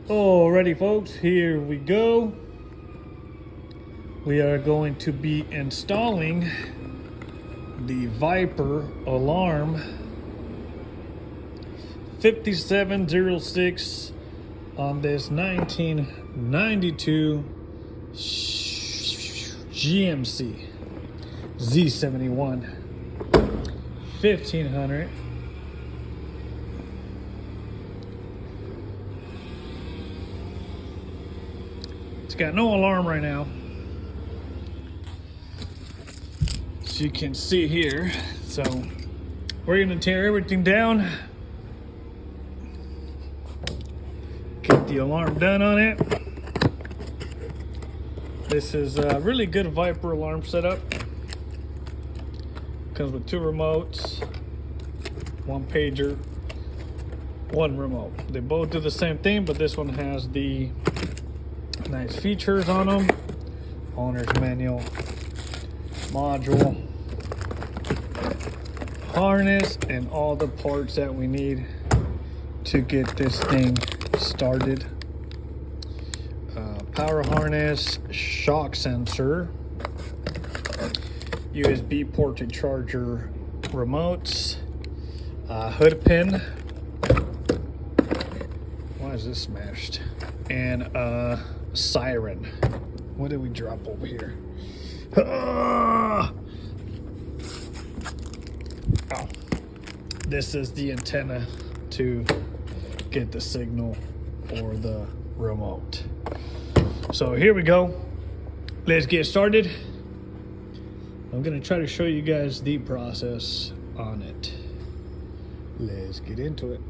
Alrighty folks, here we go. We are going to be installing the Viper alarm 5706 on this 1992 GMC Z71 1500. It's got no alarm right now, as you can see here. So we're gonna tear everything down, get the alarm done on it. This is a really good Viper alarm setup. Comes with 2 remotes, 1 pager, 1 remote. They both do the same thing, but this one has the nice features on them: owner's manual, module, harness, and all the parts that we need to get this thing started. Power harness, shock sensor, USB port to charger remotes, hood pin. Why is this smashed? And siren. What did we drop over here? Oh, this is the antenna to get the signal for the remote. So here we go. Let's get started. I'm gonna try to show you guys the process on it. Let's get into it.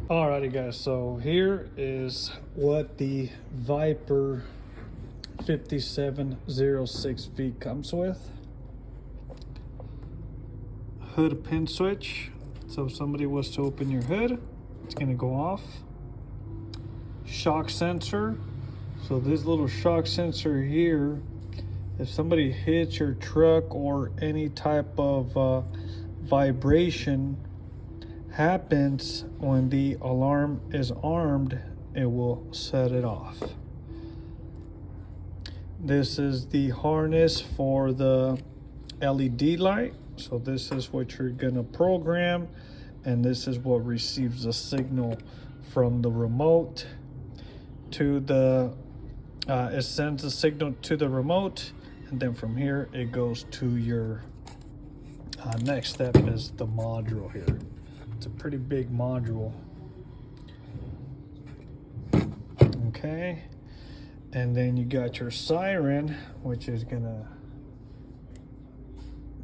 Alrighty guys, so here is what the Viper 5706V comes with. Hood pin switch, so if somebody was to open your hood, it's gonna go off. Shock sensor, so this little shock sensor here, if somebody hits your truck or any type of vibration happens when the alarm is armed, it will set it off. This is the harness for the LED light. So this is what you're gonna program, and this is what receives the signal from the remote to the it sends the signal to the remote, and then from here it goes to your next step is the module here. It's a pretty big module. Okay, and then you got your siren, which is gonna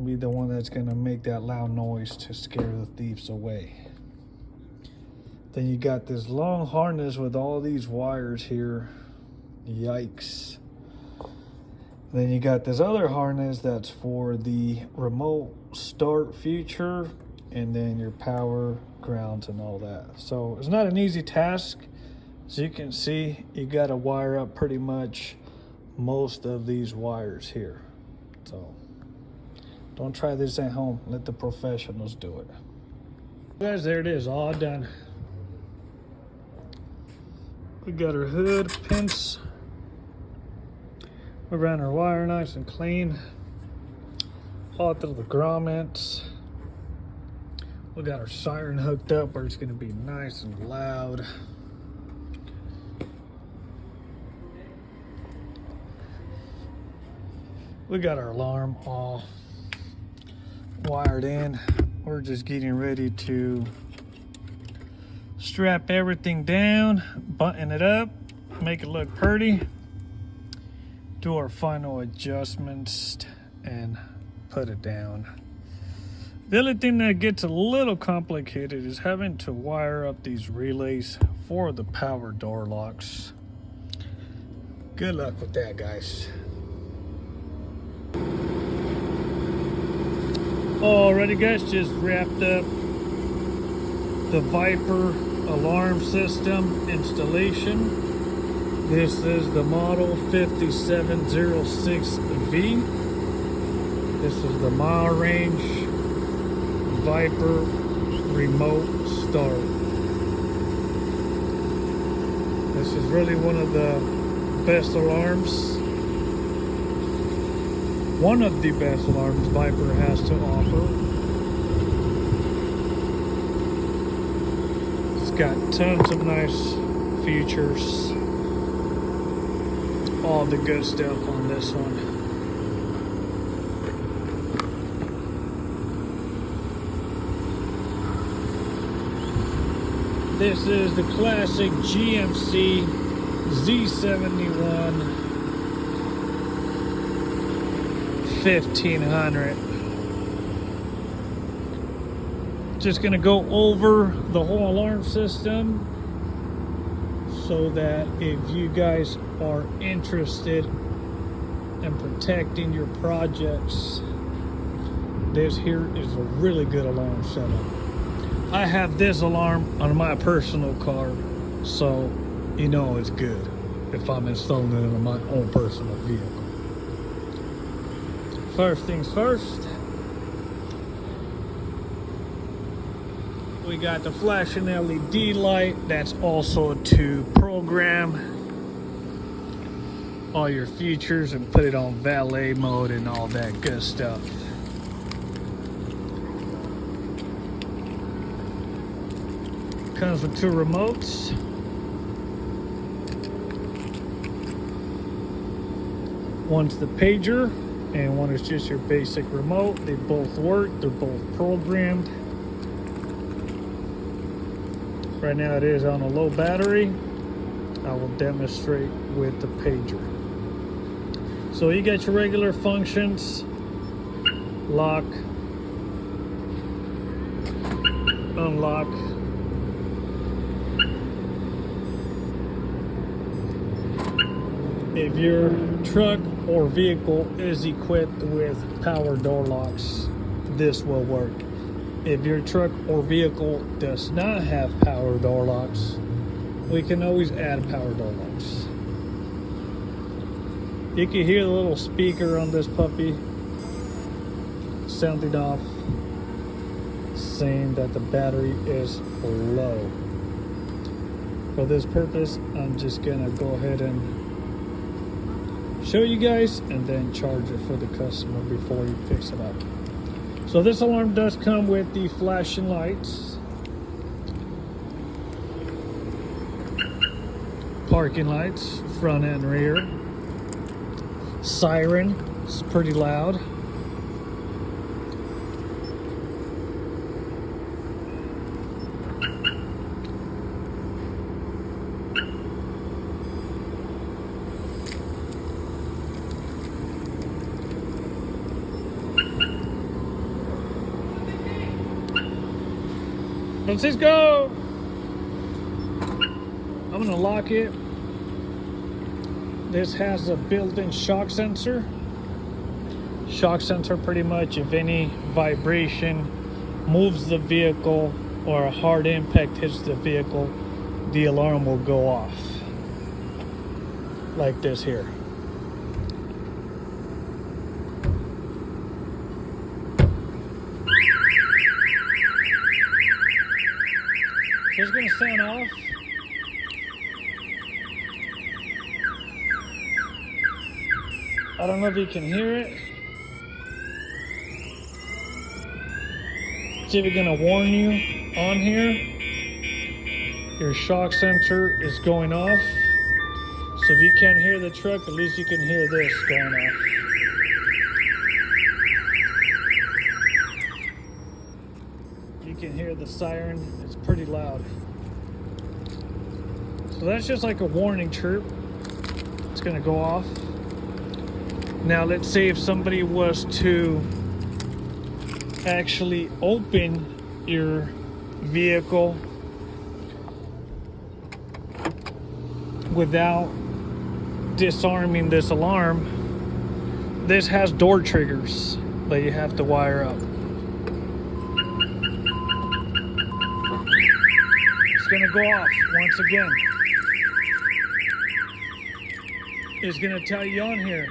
be the one that's gonna make that loud noise to scare the thieves away. Then you got this long harness with all these wires here. Yikes. Then you got this other harness that's for the remote start feature, and then your power, grounds, and all that. So it's not an easy task. As you can see, you got to wire up pretty much most of these wires here. So don't try this at home. Let the professionals do it. Guys, there it is, all done. We got our hood pins. We ran our wire nice and clean. All through the grommets. We got our siren hooked up where it's going to be nice and loud. We got our alarm all wired in. We're just getting ready to strap everything down, button it up, make it look pretty, do our final adjustments, and put it down. The only thing that gets a little complicated is having to wire up these relays for the power door locks. Good luck with that, guys. Alrighty guys, just wrapped up the Viper alarm system installation. This is the model 5706V. This is the mile range Viper remote start. This is really one of the best alarms. One of the best alarms Viper has to offer. It's got tons of nice features. All the good stuff on this one. This is the classic GMC Z71 1500. Just gonna go over the whole alarm system so that if you guys are interested in protecting your projects, this here is a really good alarm setup. I have this alarm on my personal car, so you know it's good if I'm installing it on my own personal vehicle. First things first, we got the flashing LED light. That's also to program all your features and put it on valet mode and all that good stuff. Comes with two remotes. One's the pager and one is just your basic remote. They both work, they're both programmed. Right now it is on a low battery. I will demonstrate with the pager. So you got your regular functions: lock, unlock, if your truck or vehicle is equipped with power door locks, this will work. If your truck or vehicle does not have power door locks, we can always add power door locks. You can hear the little speaker on this puppy sounding off, saying that the battery is low. For this purpose, I'm just gonna go ahead and show you guys and then charge it for the customer before he picks it up. So this alarm does come with the flashing lights, parking lights, front and rear, siren, it's pretty loud. Francisco! I'm gonna lock it. This has a built-in shock sensor. Shock sensor, pretty much if any vibration moves the vehicle or a hard impact hits the vehicle, the alarm will go off. Like this here. So it's going to sound off. I don't know if you can hear it. It's even going to warn you on here. Your shock sensor is going off. So if you can't hear the truck, at least you can hear this going off. You can hear the siren, it's pretty loud. So that's just like a warning chirp. It's gonna go off. Now let's say if somebody was to actually open your vehicle without disarming this alarm, this has door triggers that you have to wire up. It's gonna go off once again. It's gonna tell you on here.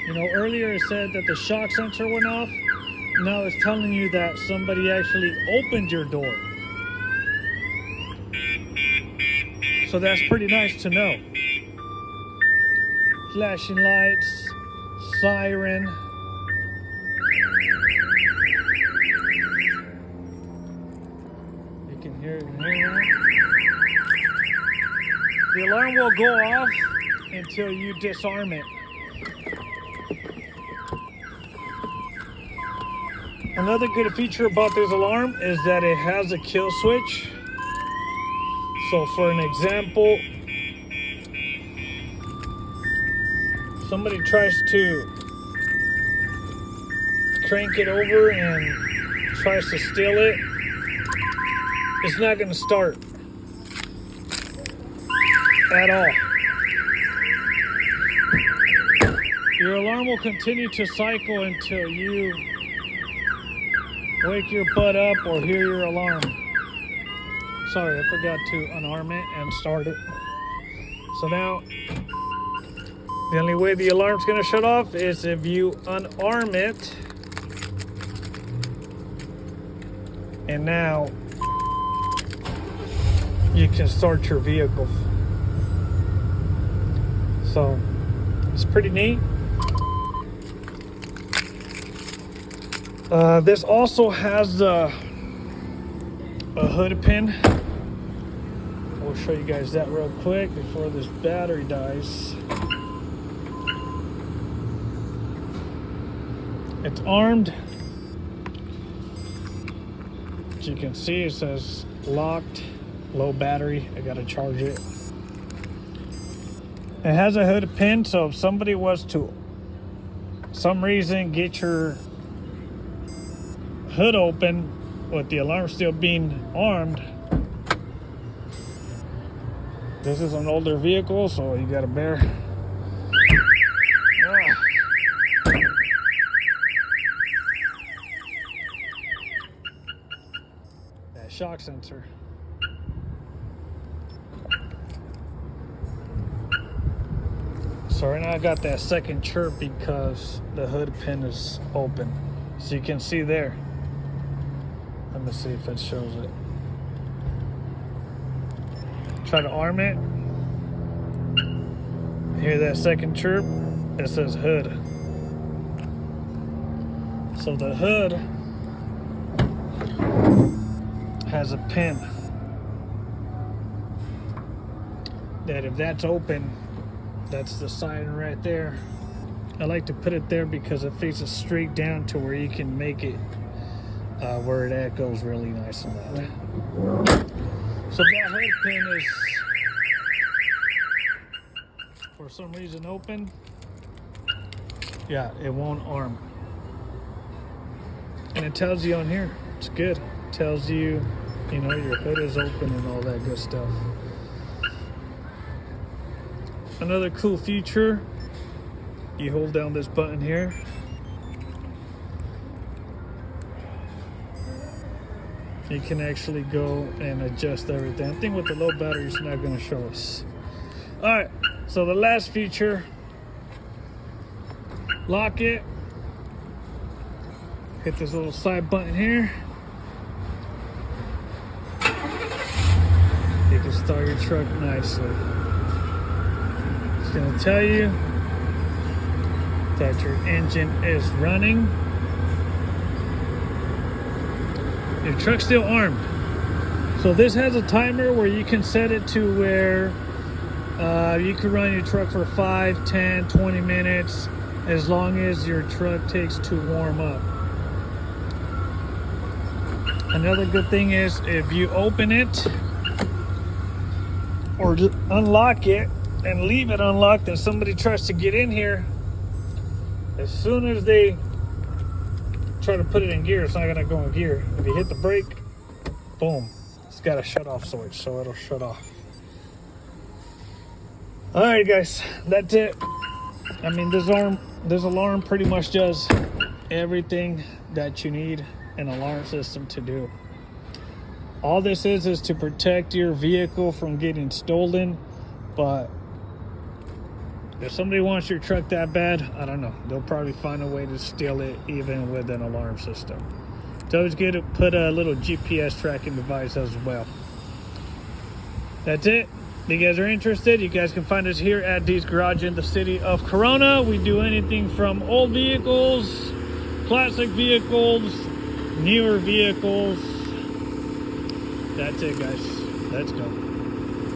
You know, earlier it said that the shock sensor went off. Now it's telling you that somebody actually opened your door. So that's pretty nice to know. Flashing lights, siren. You can hear it here. The alarm will go off until you disarm it. Another good feature about this alarm is that it has a kill switch. So for an example, somebody tries to crank it over and tries to steal it, it's not going to start at all. Your alarm will continue to cycle until you wake your butt up or hear your alarm. Sorry, I forgot to unarm it and start it. So now, the only way the alarm's gonna shut off is if you unarm it. And now, you can start your vehicle. So, it's pretty neat. This also has a hood pin. I'll show you guys that real quick before this battery dies. It's armed. As you can see, it says locked, low battery. I gotta charge it. It has a hood pin, so if somebody was to, some reason, get your hood open with the alarm still being armed, this is an older vehicle, so you gotta bear. That shock sensor. So right now I got that second chirp because the hood pin is open. So you can see there. Let me see if it shows it. Try to arm it. Hear that second chirp? It says hood. So the hood has a pin that if that's open, that's the siren right there. I like to put it there because it faces straight down to where you can make it where it echoes really nice and loud. So if that hood pin is for some reason open, yeah, it won't arm. And it tells you on here, it's good. It tells you, you know, your hood is open and all that good stuff. Another cool feature, you hold down this button here. You can actually go and adjust everything. I think with the low battery, it's not going to show us. All right, so the last feature, lock it. Hit this little side button here. You can start your truck nicely. It's going to tell you that your engine is running. Your truck's still armed. So this has a timer where you can set it to where you can run your truck for 5, 10, 20 minutes as long as your truck takes to warm up. Another good thing is if you open it or just unlock it and leave it unlocked and somebody tries to get in here, as soon as they try to put it in gear, it's not going to go in gear. If you hit the brake, boom, it's got a shut off switch, so it'll shut off. All right, guys, that's it. I mean, this alarm pretty much does everything that you need an alarm system to do. All this is to protect your vehicle from getting stolen, but if somebody wants your truck that bad, I don't know. They'll probably find a way to steal it even with an alarm system. It's always good to put a little GPS tracking device as well. That's it. If you guys are interested, you guys can find us here at D's Garage in the city of Corona. We do anything from old vehicles, classic vehicles, newer vehicles. That's it, guys. Let's go.